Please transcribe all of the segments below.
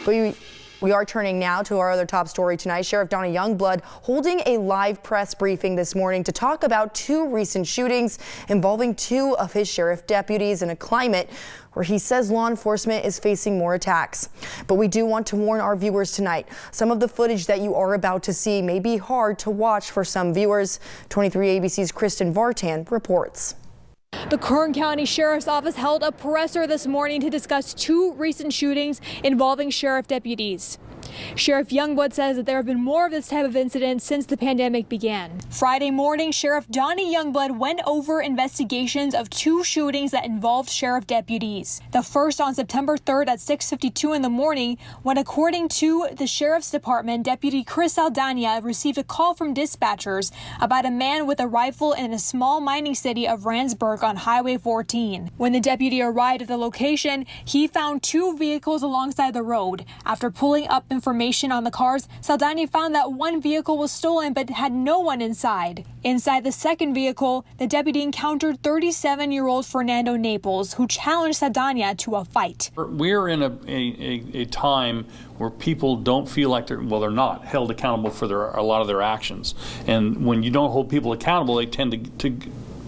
We are turning now to our other top story tonight. Sheriff Donny Youngblood holding a live press briefing this morning to talk about two recent shootings involving two of his sheriff deputies in a climate where he says law enforcement is facing more attacks. But we do want to warn our viewers tonight. Some of the footage that you are about to see may be hard to watch for some viewers. 23 ABC's Kristin Vartan reports. The Kern County Sheriff's Office held a presser this morning to discuss two recent shootings involving sheriff deputies. Sheriff Youngblood says that there have been more of this type of incident since the pandemic began. Friday morning, Sheriff Donny Youngblood went over investigations of two shootings that involved sheriff deputies. The first on September 3rd at 6:52 in the morning, when, according to the Sheriff's Department, Deputy Chris Saldana received a call from dispatchers about a man with a rifle in a small mining city of Randsburg on Highway 14. When the deputy arrived at the location, he found two vehicles alongside the road. After pulling up information on the cars, Saldana found that one vehicle was stolen but had no one inside. Inside the second vehicle, the deputy encountered 37-year-old Fernando Naples, who challenged Saldana to a fight. We're in a time where people don't feel like they're not held accountable for a lot of their actions. And when you don't hold people accountable, they tend to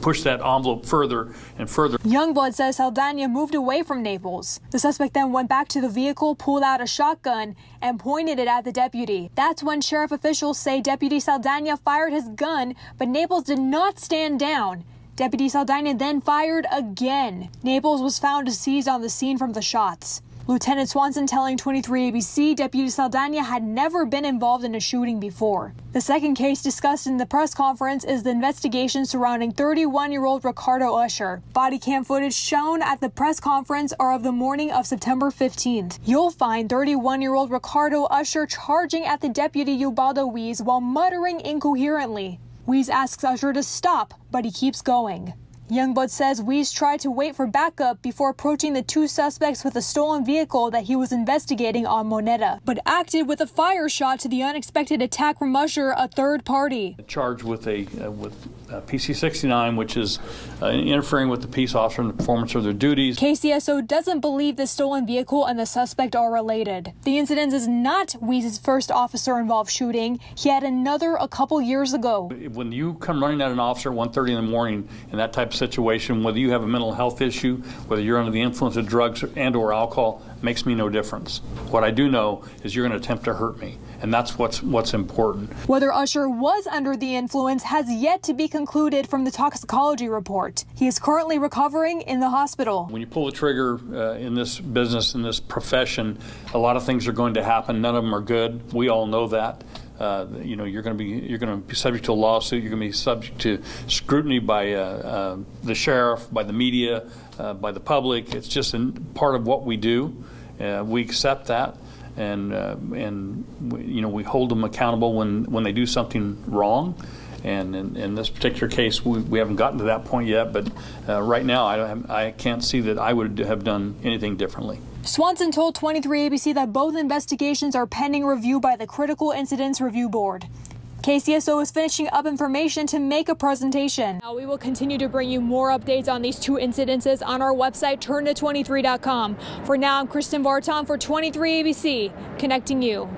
push that envelope further and further. Youngblood says Saldana moved away from Naples. The suspect then went back to the vehicle, pulled out a shotgun, and pointed it at the deputy. That's when sheriff officials say Deputy Saldana fired his gun, but Naples did not stand down. Deputy Saldana then fired again. Naples was found deceased on the scene from the shots. Lieutenant Swanson telling 23 ABC Deputy Saldana had never been involved in a shooting before. The second case discussed in the press conference is the investigation surrounding 31-year-old Ricardo Usher. Body cam footage shown at the press conference are of the morning of September 15th. You'll find 31-year-old Ricardo Usher charging at the deputy Ubaldo Weiss while muttering incoherently. Weiss asks Usher to stop, but he keeps going. Youngblood says Weiss tried to wait for backup before approaching the two suspects with a stolen vehicle that he was investigating on Moneta, but acted with a fire shot to the unexpected attack from Usher, a third party. Charged with PC-69, which is interfering with the peace officer in the performance of their duties. KCSO doesn't believe the stolen vehicle and the suspect are related. The incident is not Weiss's first officer-involved shooting. He had another a couple years ago. When you come running at an officer at 1:30 in the morning in that type of situation, whether you have a mental health issue, whether you're under the influence of drugs and or alcohol, makes me no difference. What I do know is you're going to attempt to hurt me, and that's what's important. Whether Usher was under the influence has yet to be concluded from the toxicology report. He is currently recovering in the hospital. When you pull the trigger in this business, in this profession, a lot of things are going to happen. None of them are good. We all know that. You're going to be subject to a lawsuit. You're going to be subject to scrutiny by the sheriff, by the media, by the public. It's just part of what we do. We accept that, and we hold them accountable when they do something wrong. And in this particular case, we haven't gotten to that point yet. But right now, I can't see that I would have done anything differently. Swanson told 23 ABC that both investigations are pending review by the Critical Incidents Review Board. KCSO is finishing up information to make a presentation. Now we will continue to bring you more updates on these two incidences on our website, turnto23.com. For now, I'm Kristin Vartan for 23 ABC, connecting you.